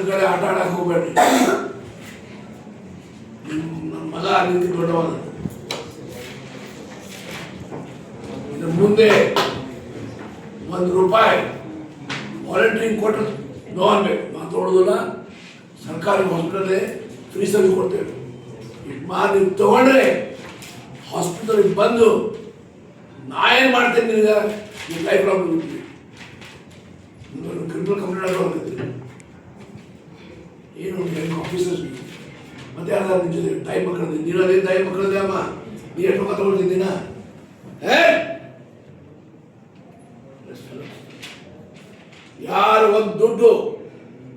ಕಡೆ ಆಟ ಆಡಕ್ಕೆ ಹೋಗ್ಬೇಡ್ರಿ. ನನ್ನ ಮಗ ರೀತಿ ದೊಡ್ಡವಲ್ಲ. ಇದ್ರ ಮುಂದೆ ₹1 ವಾಲಂಟ್ರಿಂಗ್ ಕೊಟ್ಟರೆ ನೋ ಅನ್ಬೇಕು. ಮಾತಾಡೋದಿಲ್ಲ. ಸರ್ಕಾರಿ ಹಾಸ್ಪಿಟಲ್ ಫ್ರೀ ಸರ್ವಿಸ್ ಕೊಡ್ತೇವೆ. ಇಷ್ಟು ಮಾಡಿ ನೀವು ತಗೊಂಡ್ರೆ ಹಾಸ್ಪಿಟಲ್ಗೆ ಬಂದು ನಾ ಏನು ಮಾಡ್ತೇನೆ ನಿನಗೆ ನೀವು ಲೈಫ್ ಲಾಂಗ್ ಕ್ರಿಮಿನಲ್ ಕಂಪ್ಲೇಂಟ್ ಆಗೋಗ್ತೈತಿ. ಏನು ಹೆಂಗೆ ಆಫೀಸರ್ಸ್ ಮತ್ತೆ ಯಾರು ನಿನ್ನ ಜೊತೆ ತಾಯಿ ಮಕ್ಕಳದ್ದು ನೀನು ಅದೇ ತಾಯಿ ಮಕ್ಕಳದ್ದೇ ಅಮ್ಮ. ನೀ ಎಷ್ಟು ಮಕ್ಕ ತಗೊಳ್ತಿದ್ದೀನ? ಯಾರು ಒಂದು ದುಡ್ಡು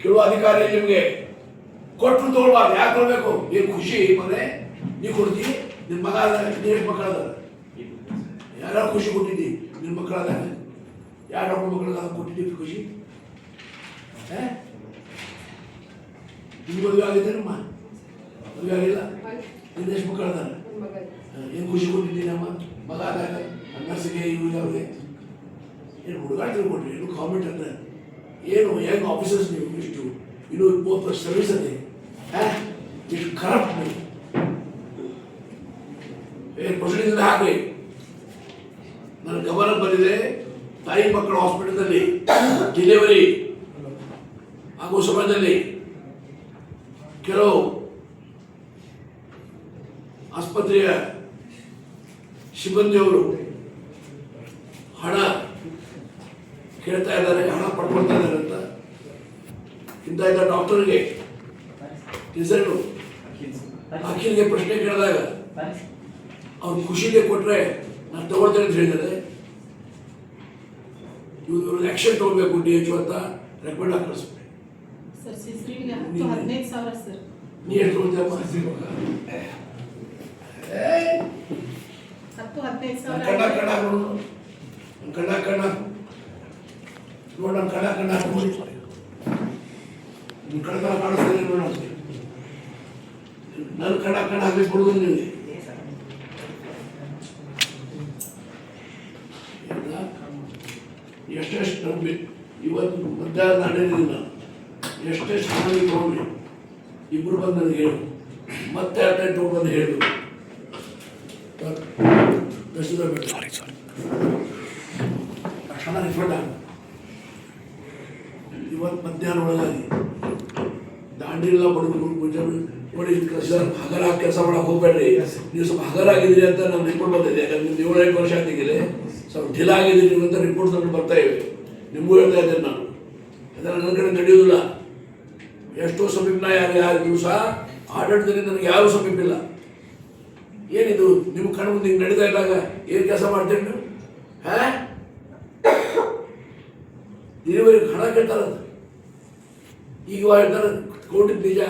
ಕೇಳುವ ಅಧಿಕಾರಿ ನಿಮಗೆ ಕೊಟ್ಟರು ತಗೊಳ್ಬಾರ್ದು. ಯಾಕೆ ಕೊಡ್ಬೇಕು? ಏನು ಖುಷಿ ಮನೆ ನೀವು ಕೊಡ್ತೀವಿ. ನಿನ್ನ ಮಗ ನೀ ಎಷ್ಟು ಮಕ್ಕಳದ? ಯಾರು ಖುಷಿ ಕೊಟ್ಟಿದ್ದಿ? ನಿನ್ನ ಮಕ್ಕಳದ ಯಾರು ಡಾಕ್ಟರ್ ಮಕ್ಕಳದ ಕೊಟ್ಟಿದ್ದೀವಿ ಖುಷಿ? ನಿಮ್ಗೆ ಮದುವೆ ಆಗಿದೆ ನಮ್ಮ ಮದುವೆ ಆಗಿಲ್ಲ. ನಿನ್ನ ಎಷ್ಟು ಮಕ್ಕಳದ? ಏನು ಖುಷಿ ಕೊಟ್ಟಿದ್ದೀನಿ ನಮ್ಮ ಮಗ ಆದಾಗ ನರ್ಸಿಗೆ ಇವ್ರಿಗೆ ಅವ್ರಿಗೆ ಏನು ಹುಡುಗಾಟ ತಿಳ್ಕೊಟ್ರಿ. ಏನು ಕಾಮೆಂಟ್ ಅಂದ್ರೆ ಏನು ಹೆಂಗೆ ಆಫೀಸರ್ಸ್ ನೀವು ಇಷ್ಟು ಇನ್ನೂ 20 ವರ್ಷ ಸರ್ವಿಸ್ ಅದೇ ಇಷ್ಟು ಕರಪ್ಟ್ ನೀವು ಪ್ರೊಸೀಡಿಂಗ್ ಹಾಕಿ. ನನ್ನ ಗಮನ ಬಂದಿದೆ. ತಾಯಿ ಮಕ್ಕಳ ಹಾಸ್ಪಿಟಲ್ನಲ್ಲಿ ಡೆಲಿವರಿ ಆಗೋ ಸಮಯದಲ್ಲಿ ಕೆಲವು ಆಸ್ಪತ್ರೆಯ ಸಿಬ್ಬಂದಿಯವರು ಹಣ ಕೇಳ್ತಾ ಇದ್ದಾರೆ, ಹಣ ಪಡ್ಕೊಳ್ತಾ ಇದ್ದಾರೆ ಅಂತ. ಇಂಥ ಡಾಕ್ಟರ್ಗೆ ರಿಸಲ್ಟು ಅಖಿಲ್ಗೆ ಪ್ರಶ್ನೆ ಕೇಳಿದಾಗ ಅವ್ರು ಖುಷಿಗೆ ಕೊಟ್ಟರೆ ನಾನು ತಗೊಳ್ತೇನೆ ಅಂತ ಹೇಳಿದ್ದಾರೆ. ಇವ್ರಿಗೆ ಆಕ್ಷನ್ ತಗೊಳ್ಬೇಕು DHO ಅಂತ ರೆಕಮೆಂಡ್ ಆಗಿ ಕಳಿಸ್ಬೇಕು. ನೀ ಎಷ್ಟು ತಗೊಳ್ತೀಯಮ್ಮ? ಕಣ್ಣ ನೋಡ ಕಣ್ಣ ನೋಡಿ ನಿಮ್ಮ ಕಣ್ಣ ಕಾಣಿಸ್ತಾರೆ ನೋಡ. ನನ್ನ ಕಣ್ಣ ಹಾಕಿ ಕೊಡುದು ನಿಮಗೆ. ಎಷ್ಟೆಷ್ಟು ನಂಬಿ ಇವತ್ತು ಮಧ್ಯಾಹ್ನ ನಡೆಯೋದಿಲ್ಲ. ಎಷ್ಟೆಷ್ಟು ಮಂದಿ ತೊಗೊಂಡು ಇಬ್ಬರು ಬಂದು ನನಗೆ ಹೇಳು, ಮತ್ತೆ ಅಟೆಂಡ್ ಬಂದು ಹೇಳು. ತಕ್ಷಣ ರಿಫಂಡ್ ಆಗ. ಇವತ್ತು ಮಧ್ಯಾಹ್ನ ಒಳಗಾಗಿ ದಾಂಡಿಲ್ಲ ಬಡವರು ನೋಡಿ ಹಗರ ಕೆಲಸ ಮಾಡಕ್ಕೆ ಹೋಗ್ಬೇಡ್ರಿ. ನೀವು ಸ್ವಲ್ಪ ಹಗರಾಗಿದ್ದೀರಿ ಅಂತ ನಾನು ರಿಪೋರ್ಟ್ ಬಂದಿದೆ. ಯಾಕಂದ್ರೆ ನಿಮ್ದು 7-8 ವರ್ಷ ಆಗಿದ್ದೀರಿ, ಸ್ವಲ್ಪ ಢಿಲ ಆಗಿದ್ದೀರಿ ಅಂತ ರಿಪೋರ್ಟ್ ನಮಗೆ ಬರ್ತಾ ಇವೆ. ನಿಮಗೂ ಹೇಳ್ತಾ ಇದ್ದೇನೆ ನಾನು. ಅದನ್ನು ನನ್ನ ಕಡೆ ನಡೆಯೋದಿಲ್ಲ. ಎಷ್ಟೋ ಸಮೀಪನ ಯಾರಿದ್ರು ಸಹ ಆಡಳಿತದಲ್ಲಿ ನನಗೆ ಯಾರೂ ಸಮೀಪಿಲ್ಲ. ಏನಿದು ನಿಮ್ಮ ಕಣ್ಣು ಮುಂದೆ ಹಿಂಗೆ ನಡೀತಾ ಇದ್ದಾಗ ಏನು ಕೆಲಸ ಮಾಡ್ತೀರಿ ನೀವು? ಡೆಲಿವರಿಗೆ ಹಣ ಕೇಳ್ತಾರಂತ. ಈಗ ಹೇಳ್ತಾರೆ ಕೊಟ್ಟಿದ್ದು ನಿಜ,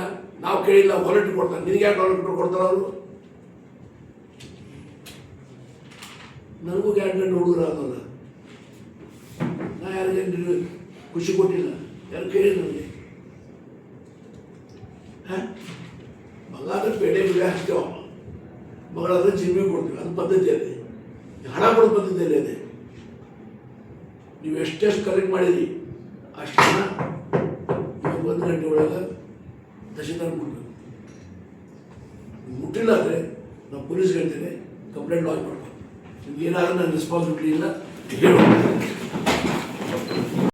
ನಾವು ಕೇಳಿಲ್ಲ, ವಾಲಂಟ್ರಿ ಕೊಡ್ತಾರೆ. ನಿನಗೆ ಯಾಕೆ ವಾಲಂಟ್ರಿ ಕೊಡ್ತಾರೆ ಅವರು? ನನಗೂ ಗ್ಯಾರಂಟಿ ಹುಡುಗರ ಅದಲ್ಲ. ನಾ ಯಾರಿಗೇನು ಖುಷಿ ಕೊಟ್ಟಿಲ್ಲ, ಯಾರು ಕೇಳಿಲ್ಲ ನನಗೆ. ಮಗಾದ್ರೆ ಪೇಟೆ ಬಿಡಿ ಹಾಕ್ತೇವ, ಮಗಳಾದ್ರೆ ಚಿನ್ಮೆ ಕೊಡ್ತೀವಿ. ಅದು ಪದ್ಧತಿ ಅದೇ. ಹಣ ಕೊಡೋ ಪದ್ಧತಿಯಲ್ಲಿ ಅದೇ. ನೀವು ಎಷ್ಟೆಷ್ಟು ಕಲೆಕ್ಟ್ ಮಾಡಿರಿ ಅಷ್ಟು ಹಣ 1 ಗಂಟೆ ಒಳಗೆ ತಹಶೀಲ್ದಾರ್ ಕೊಡ್ಬೇಕು. ಮುಟ್ಟಿಲ್ಲ ಅಂದರೆ ನಾವು ಪೊಲೀಸ್ಗೆ ಹೇಳ್ತೇನೆ, ಕಂಪ್ಲೇಂಟ್ ಲಾಂಚ್ ಮಾಡ್ಬೇಕು. ನಿಮ್ಗೆ ಏನಾದರೂ ನನ್ನ ರೆಸ್ಪಾನ್ಸಿಬಿಲಿಟಿ ಇಲ್ಲ ಹೇಳೋ.